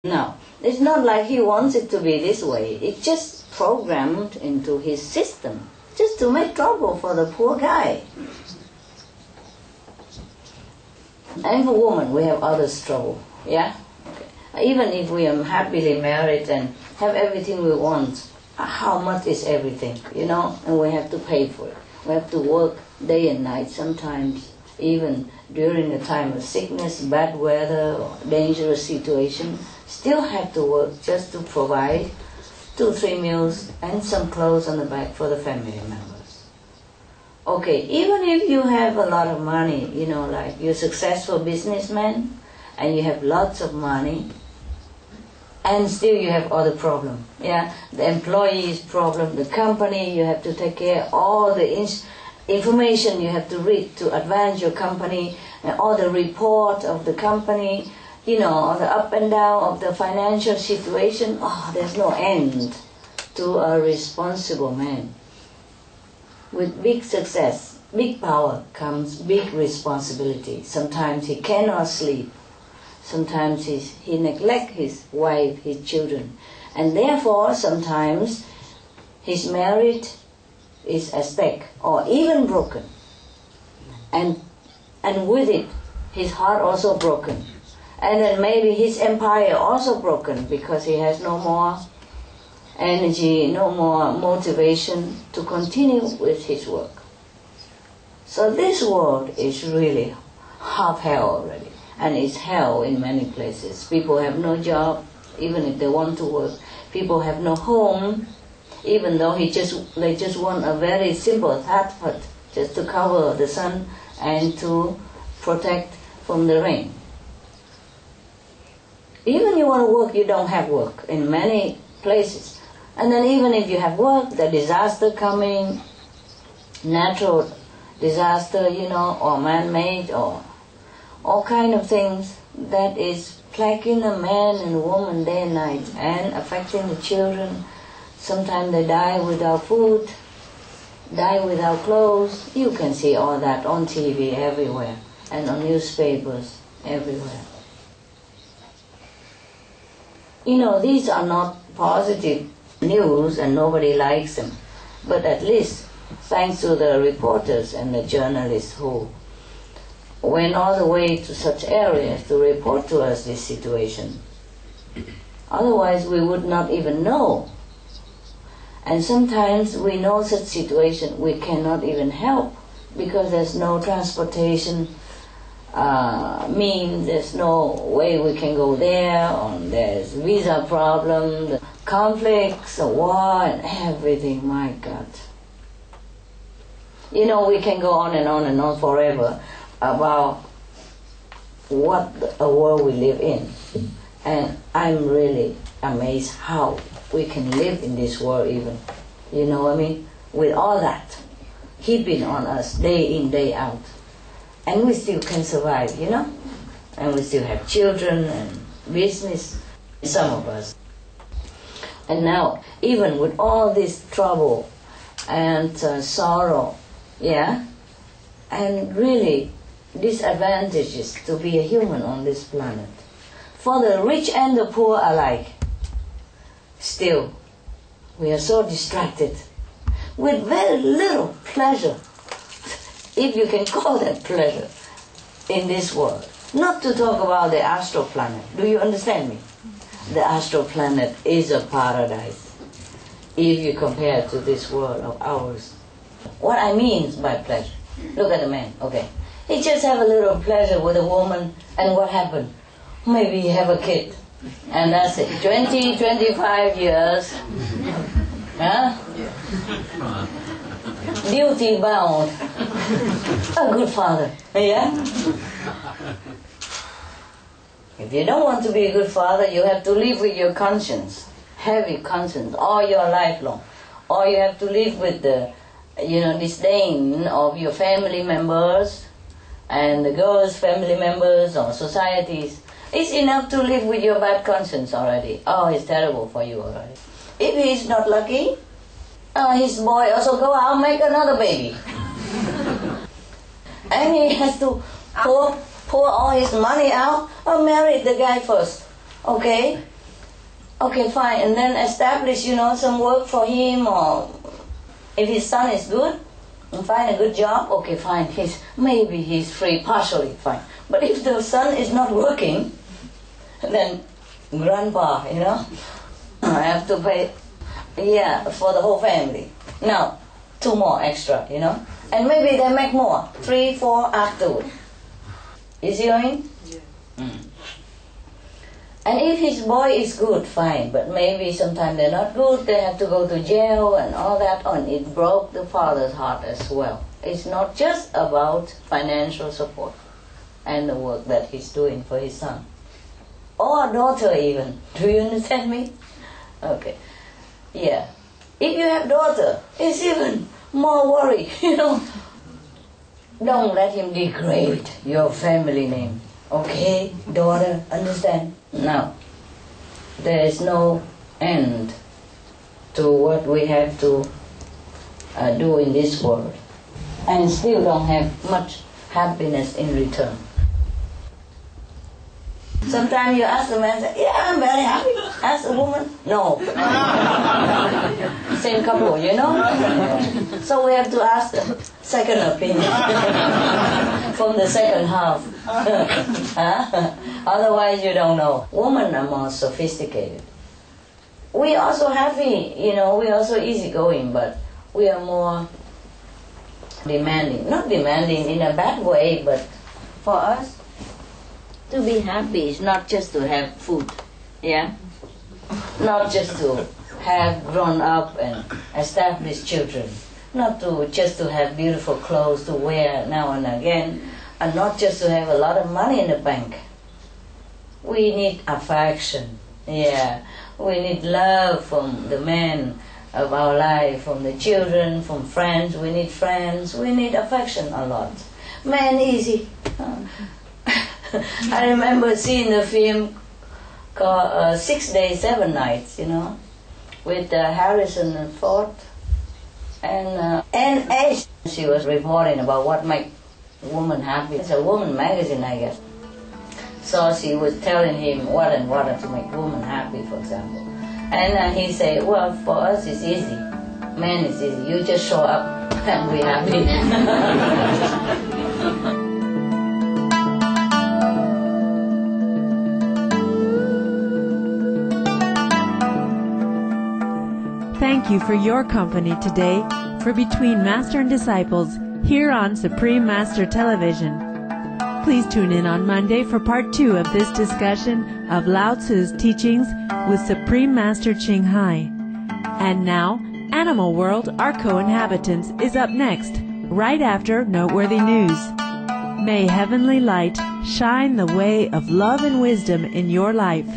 No, it's not like he wants it to be this way. It's just programmed into his system, just to make trouble for the poor guy. And for women, we have others' trouble, yeah? Okay. Even if we are happily married and have everything we want, how much is everything, you know? And we have to pay for it. We have to work day and night, sometimes even during a time of sickness, bad weather, or dangerous situation, still have to work just to provide 2-3 meals and some clothes on the back for the family members. Okay, even if you have a lot of money, you know, like you're a successful businessman and you have lots of money, and still you have other problems. Yeah, the employees' problem, the company, you have to take care of all the information you have to read to advance your company, and all the report of the company, you know, all the up and down of the financial situation. Oh, there's no end to a responsible man. With big success, big power comes big responsibility. Sometimes he cannot sleep. Sometimes he neglects his wife, his children. And therefore, sometimes his marriage is at stake or even broken. And with it, his heart also broken. And then maybe his empire also broken because he has no more energy, no more motivation to continue with his work. So this world is really half hell already. And it's hell in many places. People have no job, even if they want to work. People have no home, even though they just want a very simple hut just to cover the sun and to protect from the rain. Even you want to work, you don't have work in many places. And then even if you have work, the disaster coming, natural disaster, you know, or man-made, or all kind of things that is plaguing a man and woman day and night and affecting the children. Sometimes they die without food, die without clothes. You can see all that on TV everywhere and on newspapers everywhere. You know, these are not positive news and nobody likes them. But at least, thanks to the reporters and the journalists who went all the way to such areas to report to us this situation. Otherwise, we would not even know. And sometimes we know such situation, we cannot even help because there's no transportation means, there's no way we can go there, or there's visa problem, the conflicts, the war, and everything. My God. You know, we can go on and on and on forever about what a world we live in. And I'm really amazed how we can live in this world even. You know what I mean? With all that heaping on us day in, day out. And we still can survive, you know? And we still have children and business, some of us. And now, even with all this trouble and sorrow, yeah? And really disadvantages to be a human on this planet, for the rich and the poor alike, still we are so distracted with very little pleasure, if you can call that pleasure, in this world. Not to talk about the astral planet. Do you understand me? The astral planet is a paradise if you compare to this world of ours. What I mean by pleasure, look at the man, okay. He just have a little pleasure with a woman, and what happened? Maybe he have a kid, and that's it. 20, 25 years, huh? Duty bound, a good father, yeah? If you don't want to be a good father, you have to live with your conscience, heavy conscience, all your life long. Or you have to live with the, disdain of your family members, and the girls' family members or societies. It's enough to live with your bad conscience already. Oh, it's terrible for you already. If he's not lucky, his boy also go out and make another baby. And he has to pour all his money out or marry the guy first. Okay? Okay, fine. And then establish, some work for him, or if his son is good, and find a good job, okay, fine. Maybe he's free, partially, fine. But if the son is not working, then grandpa, I have to pay, for the whole family. Now, 2 more extra, And maybe they make more, 3, 4 afterward. You see what I mean? Yeah. And if his boy is good, fine. But maybe sometimes they're not good, they have to go to jail and all that on. It broke the father's heart as well. It's not just about financial support and the work that he's doing for his son. Or daughter even. Do you understand me? Okay. Yeah. If you have daughter, it's even more worry, Don't let him degrade your family name. Okay, daughter, understand? Now, there is no end to what we have to do in this world, and still don't have much happiness in return. Sometimes you ask a man, say, yeah, I'm very happy. Ask a woman, no. Same couple, So we have to ask the second opinion from the second half. Otherwise you don't know. Women are more sophisticated. We are also happy, we are also easygoing, but we are more demanding. Not demanding in a bad way, but for us, to be happy is not just to have food, Not just to have grown up and established children. Not just to have beautiful clothes to wear now and again, and not just to have a lot of money in the bank. We need affection, We need love from the men of our life, from the children, from friends. We need friends. We need affection a lot. Man, easy. I remember seeing the film called 6 Days, 7 Nights, with Harrison Ford and Ash. She was reporting about what makes woman happy. It's a woman magazine, I guess. So she was telling him what and what to make woman happy, for example. And he said, well, for us it's easy. Man, it's easy. You just show up and we're happy. Thank you for your company today for Between Master and Disciples here on Supreme Master Television. Please tune in on Monday for part 2 of this discussion of Lao Tzu's teachings with Supreme Master Ching Hai. And now, Animal World, Our Co-Inhabitants is up next, right after Noteworthy News. May heavenly light shine the way of love and wisdom in your life.